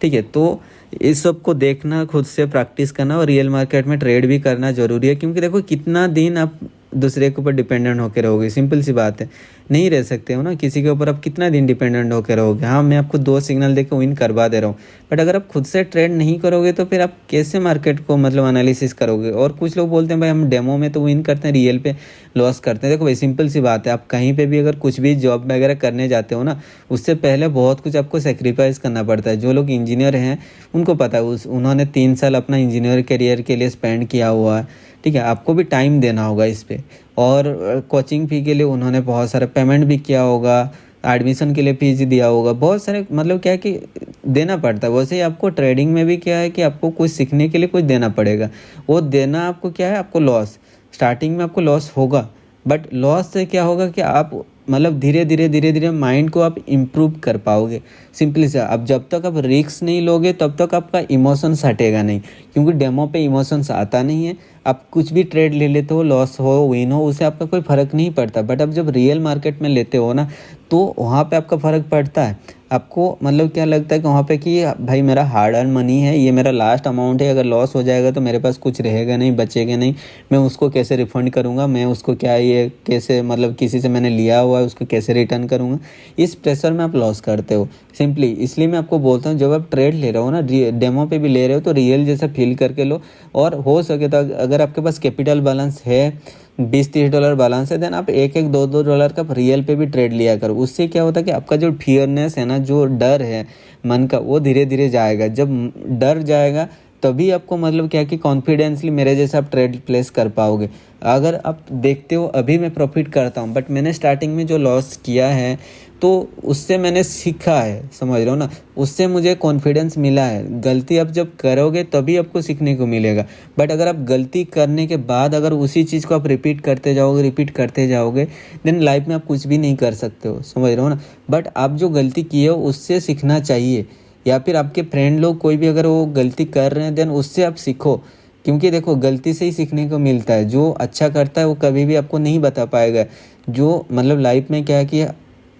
ठीक है। तो इस सब को देखना, खुद से प्रैक्टिस करना और रियल मार्केट में ट्रेड भी करना ज़रूरी है, क्योंकि देखो कितना दिन आप दूसरे के ऊपर डिपेंडेंट होकर रहोगे, सिंपल सी बात है, नहीं रह सकते हो ना किसी के ऊपर, आप कितना दिन डिपेंडेंट होकर रहोगे। हाँ मैं आपको 2 सिग्नल देकर विन करवा दे रहा हूँ, बट अगर आप खुद से ट्रेड नहीं करोगे तो फिर आप कैसे मार्केट को मतलब एनालिसिस करोगे। और कुछ लोग बोलते हैं भाई हम डेमो में तो विन करते हैं, रियल पे लॉस करते हैं। देखो भाई सिंपल सी बात है, आप कहीं पे भी अगर कुछ भी जॉब वगैरह करने जाते हो ना, उससे पहले बहुत कुछ आपको सेक्रीफाइस करना पड़ता है। जो लोग इंजीनियर हैं उनको पता है, उन्होंने 3 साल अपना इंजीनियर करियर के लिए स्पेंड किया हुआ है, ठीक है। आपको भी टाइम देना होगा इस पे, और कोचिंग फ़ी के लिए उन्होंने बहुत सारा पेमेंट भी किया होगा, एडमिशन के लिए फीस दिया होगा, बहुत सारे मतलब क्या है कि देना पड़ता है। वैसे ही आपको ट्रेडिंग में भी क्या है कि आपको कुछ सीखने के लिए कुछ देना पड़ेगा, वो देना आपको क्या है, आपको लॉस, स्टार्टिंग में आपको लॉस होगा, बट लॉस से क्या होगा कि आप मतलब धीरे धीरे माइंड को आप इम्प्रूव कर पाओगे। सिंपली से अब जब तक आप रिस्क नहीं लोगे तब तक आपका इमोशंस हटेगा नहीं, क्योंकि डेमो पे इमोशंस आता नहीं है। आप कुछ भी ट्रेड ले लेते हो, लॉस हो विन हो, उससे आपका कोई फ़र्क नहीं पड़ता, बट अब जब रियल मार्केट में लेते हो ना तो वहाँ पे आपका फ़र्क पड़ता है। आपको मतलब क्या लगता है कि वहाँ पे कि भाई मेरा हार्ड अर्न मनी है, ये मेरा लास्ट अमाउंट है, अगर लॉस हो जाएगा तो मेरे पास कुछ रहेगा नहीं, बचेगा नहीं, मैं उसको कैसे रिफ़ंड करूँगा, मैं उसको क्या ये कैसे मतलब किसी से मैंने लिया हुआ है उसको कैसे रिटर्न करूँगा, इस प्रेशर में आप लॉस करते हो सिंपली। इसलिए मैं आपको बोलता हूँ जब आप ट्रेड ले रहे हो ना, डेमो पे भी ले रहे हो तो रियल जैसा फील करके लो, और हो सके तो अगर आपके पास कैपिटल बैलेंस है $20-30 बैलेंस है, देन आप $1-2 का रियल पे भी ट्रेड लिया करो। उससे क्या होता है कि आपका जो फियरनेस है ना, जो डर है मन का, वो धीरे धीरे जाएगा। जब डर जाएगा तभी आपको मतलब क्या कि कॉन्फिडेंसली मेरे जैसा आप ट्रेड प्लेस कर पाओगे। अगर आप देखते हो अभी मैं प्रॉफिट करता हूँ, बट मैंने स्टार्टिंग में जो लॉस किया है तो उससे मैंने सीखा है, समझ रहे हो ना, उससे मुझे कॉन्फिडेंस मिला है। गलती आप जब करोगे तभी आपको सीखने को मिलेगा, बट अगर आप गलती करने के बाद अगर उसी चीज़ को आप रिपीट करते जाओगे देन लाइफ में आप कुछ भी नहीं कर सकते हो, समझ रहे हो ना। बट आप जो गलती किए हो उससे सीखना चाहिए, या फिर आपके फ्रेंड लोग कोई भी अगर वो गलती कर रहे हैं देन उससे आप सीखो, क्योंकि देखो गलती से ही सीखने को मिलता है। जो अच्छा करता है वो कभी भी आपको नहीं बता पाएगा, जो मतलब लाइफ में क्या है कि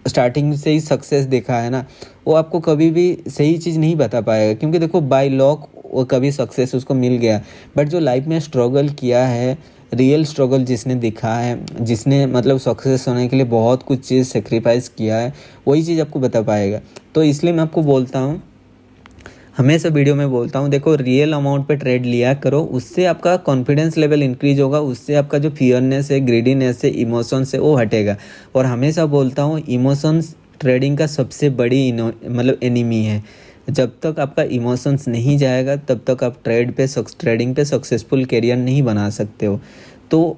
स्टार्टिंग से ही सक्सेस देखा है ना, वो आपको कभी भी सही चीज़ नहीं बता पाएगा, क्योंकि देखो बाय लॉक वो कभी सक्सेस उसको मिल गया, बट जो लाइफ में स्ट्रगल किया है, रियल स्ट्रगल जिसने दिखा है, जिसने मतलब सक्सेस होने के लिए बहुत कुछ चीज़ सेक्रीफाइस किया है, वही चीज़ आपको बता पाएगा। तो इसलिए मैं आपको बोलता हूँ, हमेशा वीडियो में बोलता हूँ, देखो रियल अमाउंट पे ट्रेड लिया करो, उससे आपका कॉन्फिडेंस लेवल इंक्रीज होगा, उससे आपका जो फियरनेस है, ग्रीडीनेस है, इमोशंस है, वो हटेगा। और हमेशा बोलता हूँ इमोशंस ट्रेडिंग का सबसे बड़ी मतलब एनिमी है। जब तक आपका इमोशंस नहीं जाएगा तब तक आप ट्रेडिंग पे सक्सेसफुल करियर नहीं बना सकते हो। तो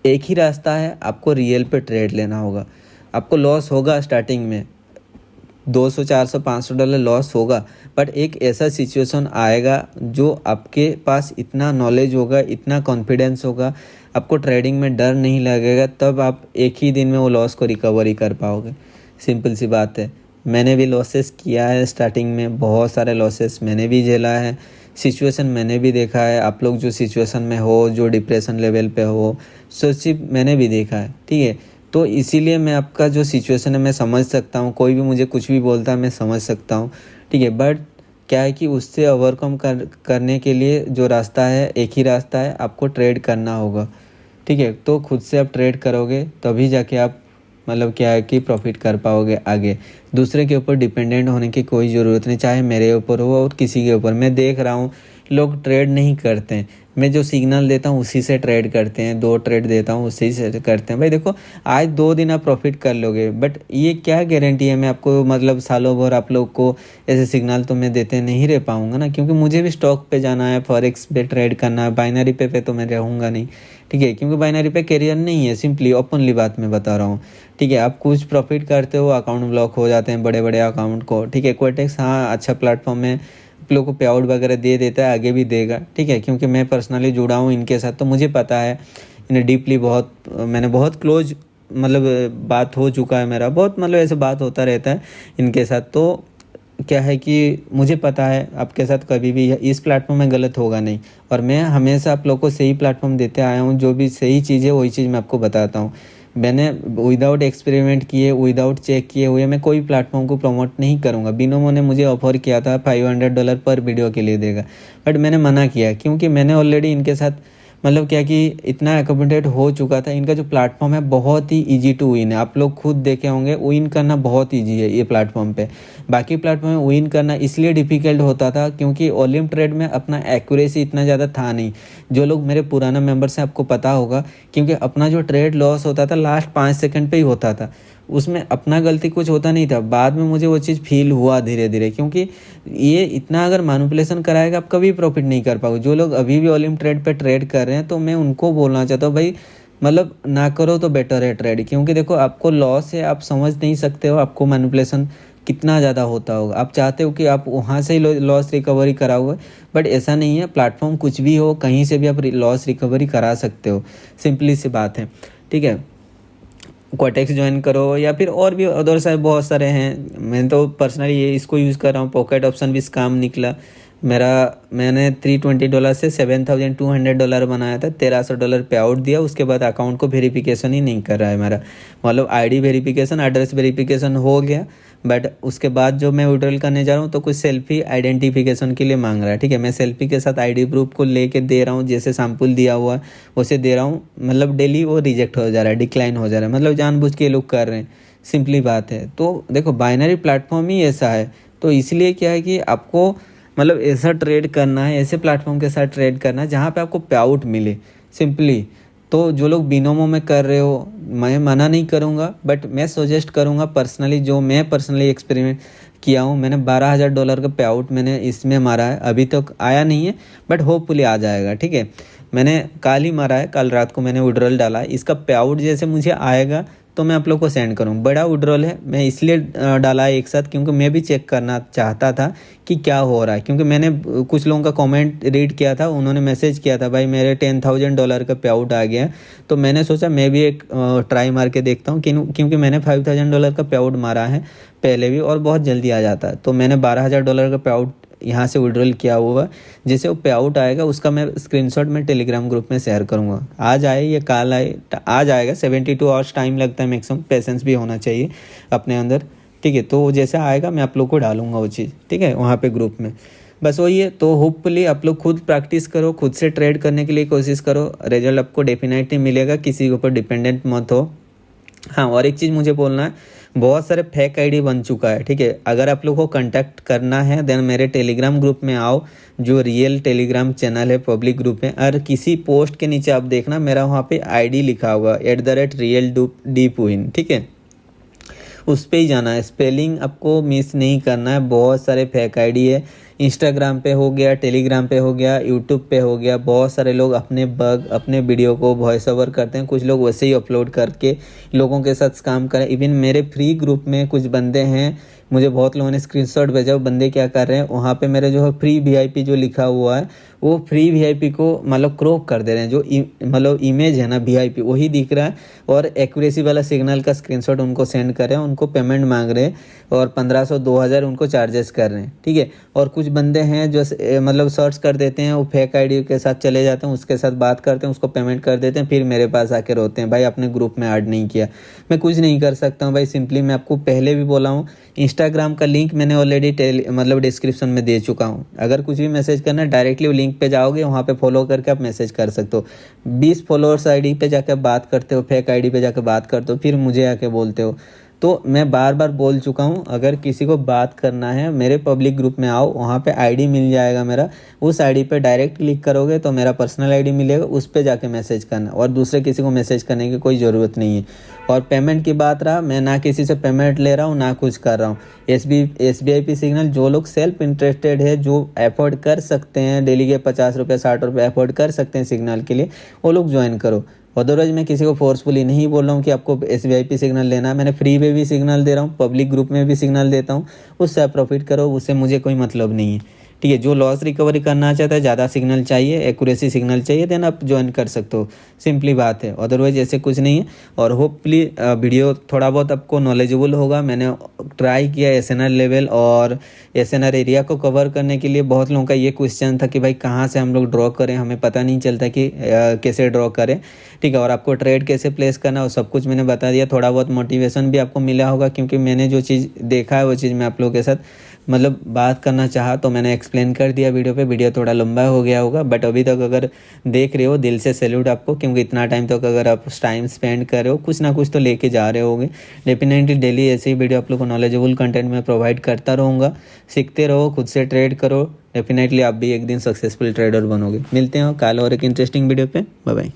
एक ही रास्ता है, आपको रियल पे ट्रेड लेना होगा। आपको लॉस होगा स्टार्टिंग में, 200 400 $500 लॉस होगा, बट एक ऐसा सिचुएशन आएगा जो आपके पास इतना नॉलेज होगा, इतना कॉन्फिडेंस होगा, आपको ट्रेडिंग में डर नहीं लगेगा, तब आप एक ही दिन में वो लॉस को रिकवरी कर पाओगे। सिंपल सी बात है। मैंने भी लॉसेस किया है स्टार्टिंग में, बहुत सारे लॉसेस मैंने भी झेला है, सिचुएशन मैंने भी देखा है। आप लोग जो सिचुएशन में हो, जो डिप्रेशन लेवल पे हो, सोचिए मैंने भी देखा है, ठीक है। तो इसीलिए मैं आपका जो सिचुएशन है मैं समझ सकता हूँ, कोई भी मुझे कुछ भी बोलता है मैं समझ सकता हूँ, ठीक है। बट क्या है कि उससे ओवरकम करने के लिए जो रास्ता है, एक ही रास्ता है, आपको ट्रेड करना होगा, ठीक है। तो खुद से आप ट्रेड करोगे तभी जाके आप मतलब क्या है कि प्रॉफिट कर पाओगे आगे। दूसरे के ऊपर डिपेंडेंट होने की कोई ज़रूरत नहीं, चाहे मेरे ऊपर हो और किसी के ऊपर। मैं देख रहा हूँ लोग ट्रेड नहीं करते हैं, मैं जो सिग्नल देता हूँ उसी से ट्रेड करते हैं, 2 ट्रेड देता हूँ उसी से करते हैं। भाई देखो, आज 2 दिन आप प्रॉफिट कर लोगे, बट ये क्या गारंटी है मैं आपको मतलब सालों भर आप लोग को ऐसे सिग्नल तो मैं देते नहीं रह पाऊँगा ना, क्योंकि मुझे भी स्टॉक पे जाना है, फॉरेक्स पे ट्रेड करना है, बाइनरी पे तो मैं रहूँगा नहीं, ठीक है। क्योंकि बाइनरी पे करियर नहीं है, सिंपली ओपनली बात मैं बता रहा हूँ, ठीक है। आप कुछ प्रॉफिट करते हो, अकाउंट ब्लॉक हो जाते हैं बड़े बड़े अकाउंट को, ठीक है। कोटेक्स हाँ अच्छा प्लेटफॉर्म है, आप लोग को पे आउट वगैरह दे देता है, आगे भी देगा, ठीक है। क्योंकि मैं पर्सनली जुड़ा हूँ इनके साथ, तो मुझे पता है इन्हें डीपली, बहुत मैंने बहुत क्लोज मतलब बात हो चुका है मेरा, बहुत मतलब ऐसे बात होता रहता है इनके साथ। तो क्या है कि मुझे पता है आपके साथ कभी भी इस प्लेटफॉर्म में गलत होगा नहीं, और मैं हमेशा आप लोग को सही प्लेटफॉर्म देते आया हूँ। जो भी सही चीज़ है वही चीज़ मैं आपको बताता हूँ। मैंने विदाउट एक्सपेरिमेंट किए, विदाउट चेक किए हुए मैं कोई प्लेटफॉर्म को प्रमोट नहीं करूँगा। बिनोमो ने मुझे ऑफर किया था $500 पर वीडियो के लिए देगा, बट मैंने मना किया, क्योंकि मैंने ऑलरेडी इनके साथ मतलब क्या कि इतना एकोमोडेट हो चुका था। इनका जो प्लेटफॉर्म है बहुत ही इजी टू विन है, आप लोग खुद देखे होंगे, विन करना बहुत इजी है ये प्लेटफॉर्म पे। बाकी प्लेटफॉर्म में विन करना इसलिए डिफ़िकल्ट होता था क्योंकि ओलिम ट्रेड में अपना एक्यूरेसी इतना ज़्यादा था नहीं। जो लोग मेरे पुराना मेंबर्स हैं आपको पता होगा, क्योंकि अपना जो ट्रेड लॉस होता था लास्ट 5 सेकंड पे ही होता था, उसमें अपना गलती कुछ होता नहीं था। बाद में मुझे वो चीज़ फील हुआ धीरे धीरे, क्योंकि ये इतना अगर मैनिपुलेशन कराएगा आप कभी प्रॉफिट नहीं कर पाओगे। जो लोग अभी भी ओलिम ट्रेड पे ट्रेड कर रहे हैं, तो मैं उनको बोलना चाहता हूँ भाई मतलब ना करो तो बेटर है ट्रेड, क्योंकि देखो आपको लॉस है, आप समझ नहीं सकते हो आपको मैनिपुलेशन कितना ज़्यादा होता होगा। आप चाहते हो कि आप वहाँ से ही लॉस रिकवरी कराओगे, बट ऐसा नहीं है। प्लेटफॉर्म कुछ भी हो, कहीं से भी आप लॉस रिकवरी करा सकते हो, सिंपली सी बात है, ठीक है। कोटेक्स ज्वाइन करो, या फिर और भी अदर सारे बहुत सारे हैं। मैं तो पर्सनली ये इसको यूज़ कर रहा हूँ। पॉकेट ऑप्शन भी स्कैम निकला मेरा, मैंने $320 से $7,200 बनाया था, $1,300 पे आउट दिया, उसके बाद अकाउंट को वेरिफिकेशन ही नहीं कर रहा है मेरा, मतलब आईडी वेरिफिकेशन, एड्रेस वेरिफिकेशन हो गया, बट उसके बाद जो मैं विड्रॉल करने जा रहा हूँ तो कुछ सेल्फी आइडेंटिफिकेशन के लिए मांग रहा है, ठीक है। मैं सेल्फी के साथ आईडी प्रूफ को लेके दे रहा हूँ, जैसे सैम्पल दिया हुआ है वैसे दे रहा हूँ, मतलब डेली वो रिजेक्ट हो जा रहा है, डिक्लाइन हो जा रहा है, मतलब जानबूझ के लोग कर रहे हैं, सिंपली बात है। तो देखो बाइनरी प्लेटफॉर्म ही ऐसा है, तो इसलिए क्या है कि आपको मतलब ऐसा ट्रेड करना है, ऐसे प्लेटफॉर्म के साथ ट्रेड करना है जहाँ पे आपको पे आउट मिले, सिंपली। तो जो लोग बिनोमो में कर रहे हो, मैं मना नहीं करूँगा, बट मैं सजेस्ट करूँगा पर्सनली, जो मैं पर्सनली एक्सपेरिमेंट किया हूँ। मैंने $12,000 का पे आउट मैंने इसमें मारा है, अभी तक आया नहीं है, बट होपफुली आ जाएगा, ठीक है। मैंने कल ही मारा है, कल रात को मैंने विड्रॉल डाला है। इसका पे आउट जैसे मुझे आएगा तो मैं आप लोग को सेंड करूँ। बड़ा विड्रॉल है, मैं इसलिए डाला है एक साथ, क्योंकि मैं भी चेक करना चाहता था कि क्या हो रहा है। क्योंकि मैंने कुछ लोगों का कमेंट रीड किया था, उन्होंने मैसेज किया था भाई मेरे $10,000 का पे आउट आ गया, तो मैंने सोचा मैं भी एक ट्राई मार के देखता हूँ, क्योंकि मैंने $5,000 का पे आउट मारा है पहले भी, और बहुत जल्दी आ जाता है। तो मैंने $12,000 का पे आउट यहाँ से विड्रॉल किया हुआ, जैसे वो पे आउट आएगा उसका मैं स्क्रीनशॉट में टेलीग्राम ग्रुप में शेयर करूँगा। आज आए या कल आए, आ जाएगा, 72 आवर्स टाइम लगता है मैक्सिमम, पेशेंस भी होना चाहिए अपने अंदर, ठीक है। तो जैसे आएगा मैं आप लोग को डालूंगा वो चीज़, ठीक है, वहाँ पे ग्रुप में। बस वही है। तो होपफुली आप लोग खुद प्रैक्टिस करो, खुद से ट्रेड करने के लिए कोशिश करो, रिजल्ट आपको डेफिनेटली मिलेगा, किसी के ऊपर डिपेंडेंट मत हो। हाँ, और एक चीज़ मुझे बोलना है, बहुत सारे फेक आईडी बन चुका है, ठीक है। अगर आप लोग को कांटेक्ट करना है देन मेरे टेलीग्राम ग्रुप में आओ, जो रियल टेलीग्राम चैनल है, पब्लिक ग्रुप है। और किसी पोस्ट के नीचे आप देखना मेरा वहाँ पे आईडी लिखा होगा @RealDeepWin, ठीक है, उस पे ही जाना है। स्पेलिंग आपको मिस नहीं करना है। बहुत सारे फेक आईडी है, इंस्टाग्राम पे हो गया, टेलीग्राम पे हो गया, यूट्यूब पे हो गया। बहुत सारे लोग अपने वीडियो को वॉइस ओवर करते हैं, कुछ लोग वैसे ही अपलोड करके लोगों के साथ काम करें। इवन मेरे फ्री ग्रुप में कुछ बंदे हैं, मुझे बहुत लोगों ने स्क्रीनशॉट भेजा, वो बंदे क्या कर रहे हैं, वहाँ पे मेरे जो है फ्री वीआईपी जो लिखा हुआ है, वो फ्री वीआईपी को मतलब क्रॉप कर दे रहे हैं। जो मतलब इमेज है ना वीआईपी, वही दिख रहा है, और एक्यूरेसी वाला सिग्नल का स्क्रीनशॉट उनको सेंड कर रहे हैं, उनको पेमेंट मांग रहे हैं, और 1500 2000 उनको चार्जेस कर रहे हैं, ठीक है। और कुछ बंदे हैं जो मतलब सर्च कर देते हैं, वो फेक आईडी के साथ चले जाते हैं, उसके साथ बात करते हैं, उसको पेमेंट कर देते हैं, फिर मेरे पास आके रोते हैं, भाई आपने ग्रुप में ऐड नहीं किया। मैं कुछ नहीं कर सकता हूँ भाई, सिंपली मैं आपको पहले भी बोला हूँ, इंस्टाग्राम का लिंक मैंने ऑलरेडी मतलब डिस्क्रिप्शन में दे चुका हूँ। अगर कुछ भी मैसेज करना है डायरेक्टली वो लिंक पे जाओगे, वहाँ पे फॉलो करके आप मैसेज कर सकते हो। 20 फॉलोअर्स आईडी पे जाकर बात करते हो, फेक आईडी पे जाकर बात करते हो, फिर मुझे आके बोलते हो। तो मैं बार बार बोल चुका हूँ, अगर किसी को बात करना है मेरे पब्लिक ग्रुप में आओ, वहाँ पे आईडी मिल जाएगा मेरा, उस आईडी पे डायरेक्ट क्लिक करोगे तो मेरा पर्सनल आईडी मिलेगा, उस पे जाके मैसेज करना, और दूसरे किसी को मैसेज करने की कोई ज़रूरत नहीं है। और पेमेंट की बात रहा, मैं ना किसी से पेमेंट ले रहा हूँ ना कुछ कर रहा हूँ। SBIP सिग्नल जो लोग सेल्फ इंटरेस्टेड है, जो अफोर्ड कर सकते हैं, डेली के 50 रुपये 60 रुपये अफोर्ड कर सकते हैं सिग्नल के लिए, वो लोग ज्वाइन करो। अदरवाइज मैं किसी को फोर्सफुली नहीं बोल रहा हूँ कि आपको SBIP सिग्नल लेना है। मैंने फ्री में भी सिग्नल दे रहा हूँ, पब्लिक ग्रुप में भी सिग्नल देता हूँ, उससे आप प्रॉफिट करो, उससे मुझे कोई मतलब नहीं है, ठीक है। जो लॉस रिकवरी करना चाहता है, ज़्यादा सिग्नल चाहिए, एक्यूरेसी सिग्नल चाहिए, देन आप ज्वाइन कर सकते हो, सिंपली बात है। अदरवाइज ऐसे कुछ नहीं है। और होपफुली वीडियो थोड़ा बहुत आपको नॉलेजेबल होगा। मैंने ट्राई किया SNR लेवल और SNR एरिया को कवर करने के लिए। बहुत लोगों का ये क्वेश्चन था कि भाई कहाँ से हम लोग ड्रॉ करें, हमें पता नहीं चलता कि कैसे ड्रॉ करें, ठीक है। और आपको ट्रेड कैसे प्लेस करना, और सब कुछ मैंने बता दिया। थोड़ा बहुत मोटिवेशन भी आपको मिला होगा, क्योंकि मैंने जो चीज़ देखा है वो चीज़ मैं आप लोगों के साथ मतलब बात करना चाहा, तो मैंने एक्सप्लेन कर दिया वीडियो पे। वीडियो थोड़ा लंबा हो गया होगा, बट अभी तक अगर देख रहे हो, दिल से सैल्यूट आपको, क्योंकि इतना टाइम तक अगर आप टाइम स्पेंड कर रहे हो, कुछ ना कुछ तो लेके जा रहे होगे। डेफिनेटली डेली ऐसे ही वीडियो आप लोग को नॉलेजेबल कंटेंट में प्रोवाइड करता रहूँगा। सीखते रहो, खुद से ट्रेड करो, डेफिनेटली आप भी एक दिन सक्सेसफुल ट्रेडर बनोगे। मिलते हैं कल और एक इंटरेस्टिंग वीडियो पे। Bye bye.